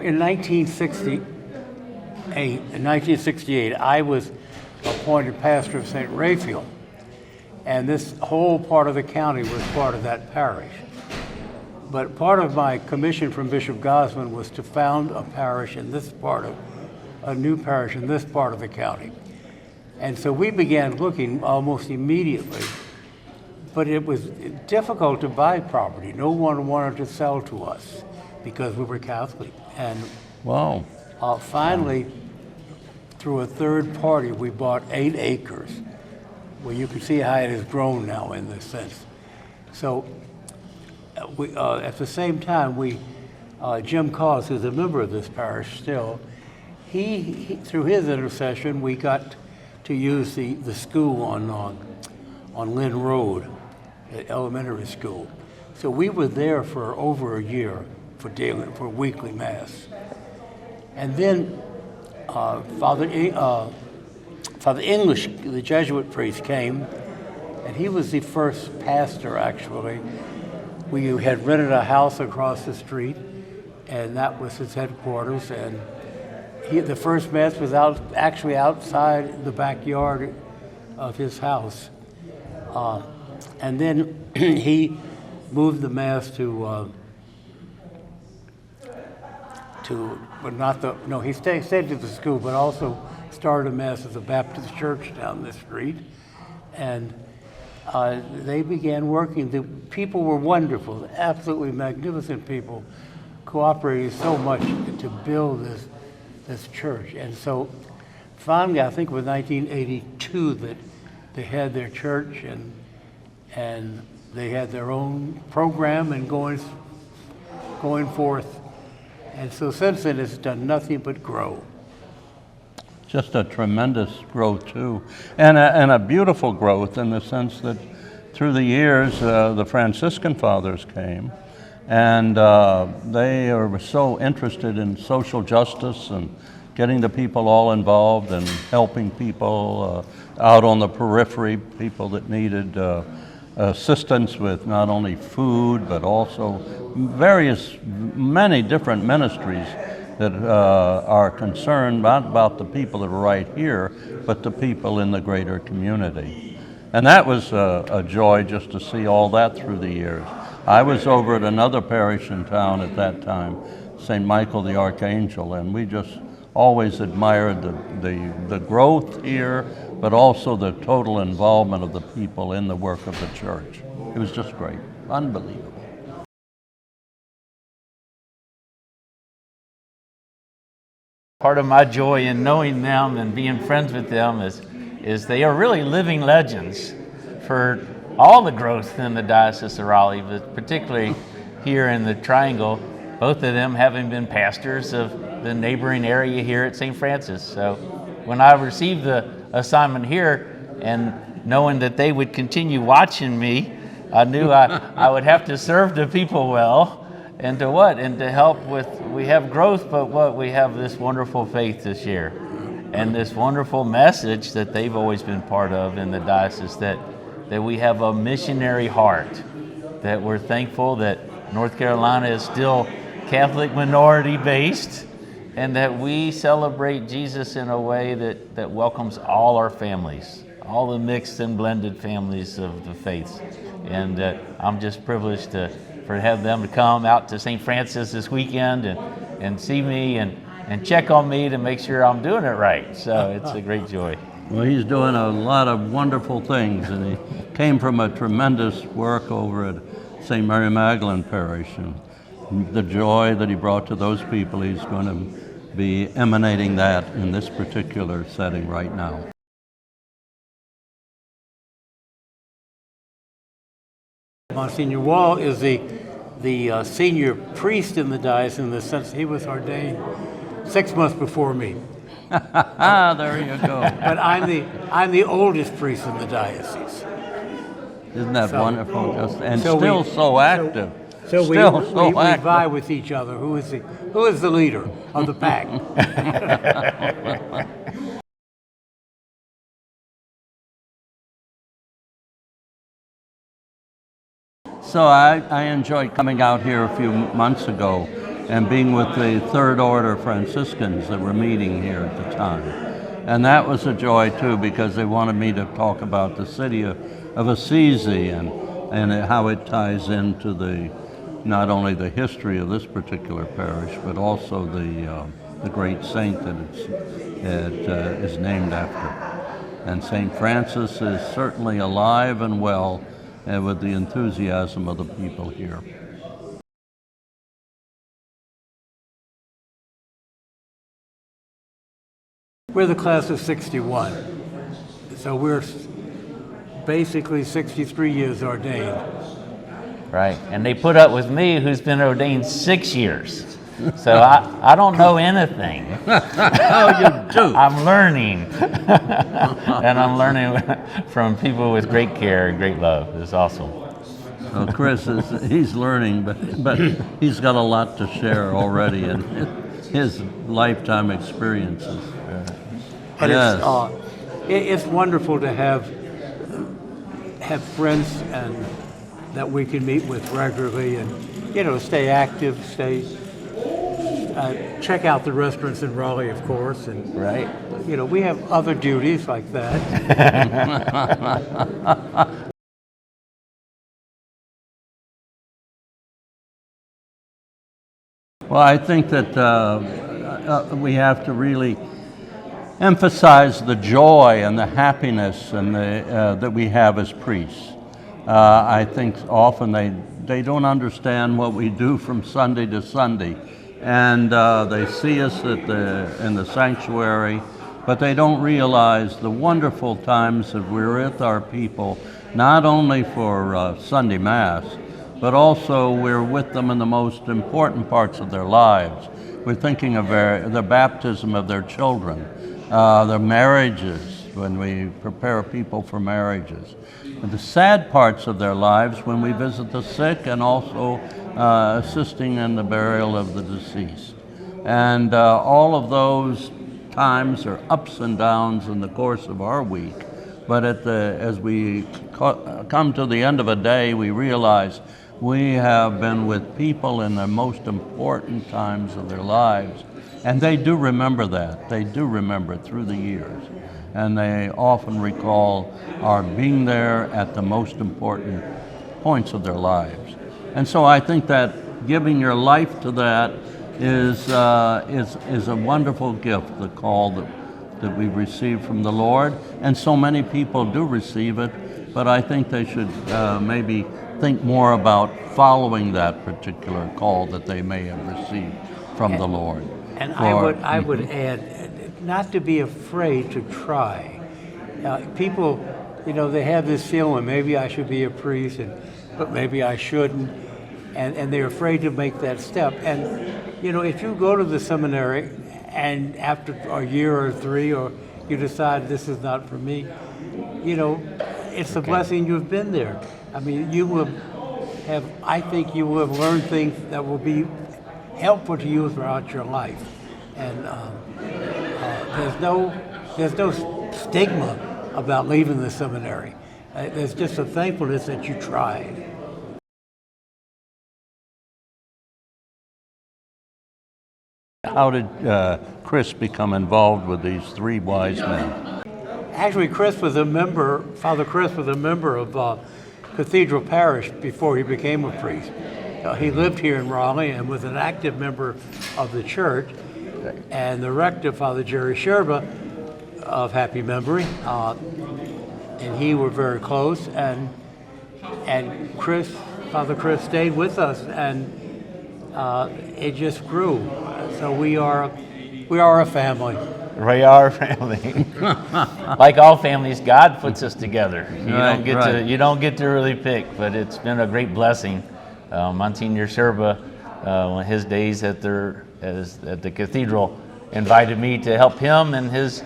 in 1968, I was appointed pastor of St. Raphael, and this whole part of the county was part of that parish. But part of my commission from Bishop Gosman was to found a new parish in this part of the county. And so we began looking almost immediately, but it was difficult to buy property. No one wanted to sell to us because we were Catholic. And wow. Finally, through a third party, we bought 8 acres. Well, you can see how it has grown now in this sense. So at the same time, Jim Cause, who's a member of this parish still, he through his intercession, we got to use the school on Lynn Road, the elementary school. So we were there for over a year for weekly mass. And then Father English, the Jesuit priest, came, and he was the first pastor, actually. We had rented a house across the street, and that was his headquarters. And the first mass was actually outside the backyard of his house. And then he moved the mass he stayed to the school, but also started a mass at the Baptist church down the street. And they began working. The people were wonderful, absolutely magnificent people, cooperated so much to build this church. And so finally, I think it was 1982 that they had their church, and they had their own program and going forth. And so since then, it's done nothing but grow. Just a tremendous growth too, and a beautiful growth in the sense that through the years the Franciscan fathers came, and they were so interested in social justice and getting the people all involved and helping people out on the periphery, people that needed assistance with not only food but also many different ministries that are concerned not about the people that are right here, but the people in the greater community. And that was a joy just to see all that through the years. I was over at another parish in town at that time, St. Michael the Archangel, and we just always admired the growth here, but also the total involvement of the people in the work of the church. It was just great, unbelievable. Part of my joy in knowing them and being friends with them is they are really living legends for all the growth in the Diocese of Raleigh, but particularly here in the Triangle, both of them having been pastors of the neighboring area here at St. Francis. So when I received the assignment here and knowing that they would continue watching me, I knew I would have to serve the people well. And to help with, we have growth, but we have this wonderful faith to share. And this wonderful message that they've always been part of in the diocese, that we have a missionary heart, that we're thankful that North Carolina is still Catholic minority based, and that we celebrate Jesus in a way that welcomes all our families, all the mixed and blended families of the faiths. And I'm just privileged to have them to come out to St. Francis this weekend and see me and check on me to make sure I'm doing it right. So it's a great joy. Well, he's doing a lot of wonderful things, and he came from a tremendous work over at St. Mary Magdalene Parish, and the joy that he brought to those people, he's going to be emanating that in this particular setting right now. Monsignor Wall is the senior priest in the diocese in the sense he was ordained 6 months before me. There you go. But I'm the oldest priest in the diocese. Isn't that wonderful? And so still so active. So we vie with each other. Who is the leader of the pack? So I enjoyed coming out here a few months ago and being with the Third Order Franciscans that were meeting here at the time. And that was a joy too, because they wanted me to talk about the city of Assisi and how it ties into not only the history of this particular parish, but also the great saint that it is named after. And St. Francis is certainly alive and well with the enthusiasm of the people here. We're the class of 61, so we're basically 63 years ordained. Right, and they put up with me, who's been ordained 6 years. So I don't know anything. Oh, you do. I'm learning. And I'm learning from people with great care and great love. It's awesome. Well, Chris, he's learning, but he's got a lot to share already in his lifetime experiences. But Yes. it's wonderful to have friends and that we can meet with regularly, and stay active, check out the restaurants in Raleigh, of course, and Right. we have other duties like that. Well, I think that we have to really emphasize the joy and the happiness and that we have as priests. I think often they don't understand what we do from Sunday to Sunday, and they see us in the sanctuary, but they don't realize the wonderful times that we're with our people, not only for Sunday Mass, but also we're with them in the most important parts of their lives. We're thinking of the baptism of their children, their marriages, when we prepare people for marriages, and the sad parts of their lives when we visit the sick, and also assisting in the burial of the deceased. And all of those times are ups and downs in the course of our week, but as we come to the end of a day, we realize we have been with people in the most important times of their lives, and they do remember that. They do remember it through the years, and they often recall our being there at the most important points of their lives. And so I think that giving your life to that is a wonderful gift, the call that we receive from the Lord, and so many people do receive it, but I think they should maybe think more about following that particular call that they may have received from the Lord. And I would add, not to be afraid to try. People, they have this feeling, maybe I should be a priest, but maybe I shouldn't, and they're afraid to make that step. And if you go to the seminary and after a year or three, or you decide this is not for me, it's a blessing you've been there. I mean, I think you will have learned things that will be helpful to you throughout your life. And there's no stigma about leaving the seminary. There's just a thankfulness that you tried. How did Chris become involved with these three wise men? Actually, Father Chris was a member of Cathedral Parish before he became a priest. He lived here in Raleigh and was an active member of the church. And the rector, Father Jerry Sherba, of happy memory, and he were very close. And Father Chris stayed with us, and it just grew. So we are a family. We are a family. Like all families, God puts us together. You don't get to really pick, but it's been a great blessing. Monsignor Sherba, on his days at the cathedral, invited me to help him in his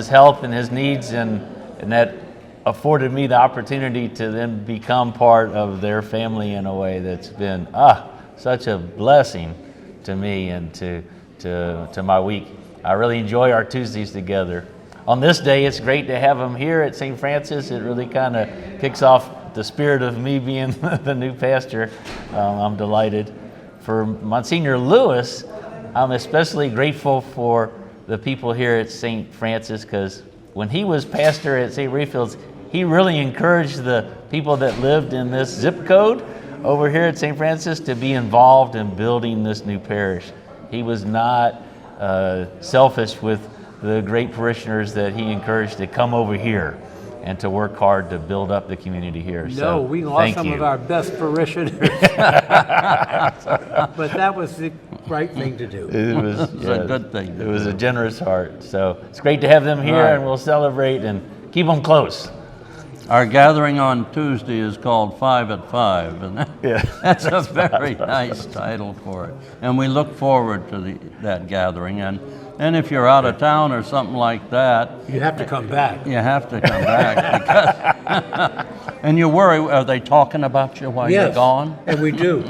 health and his needs, and that afforded me the opportunity to then become part of their family in a way that's been such a blessing to me and to my week. I really enjoy our Tuesdays together. On this day, it's great to have them here at St. Francis. It really kind of kicks off the spirit of me being the new pastor. I'm delighted for Monsignor Lewis, I'm especially grateful for the people here at St. Francis, because when he was pastor at St. Rayfield's, he really encouraged the people that lived in this zip code over here at St. Francis to be involved in building this new parish. He was not selfish with the great parishioners that he encouraged to come over here and to work hard to build up the community here. No, we lost some of our best parishioners. But that was the right thing to do. It was a good thing. It was a generous heart. So it's great to have them here, Right. and we'll celebrate and keep them close. Our gathering on Tuesday is called 5 at 5, and that's a very nice title for it. And we look forward to that gathering. And if you're out of town or something like that, You have to come back. you have to come back. Because and you worry, are they talking about you while you're Yes, gone? and we do.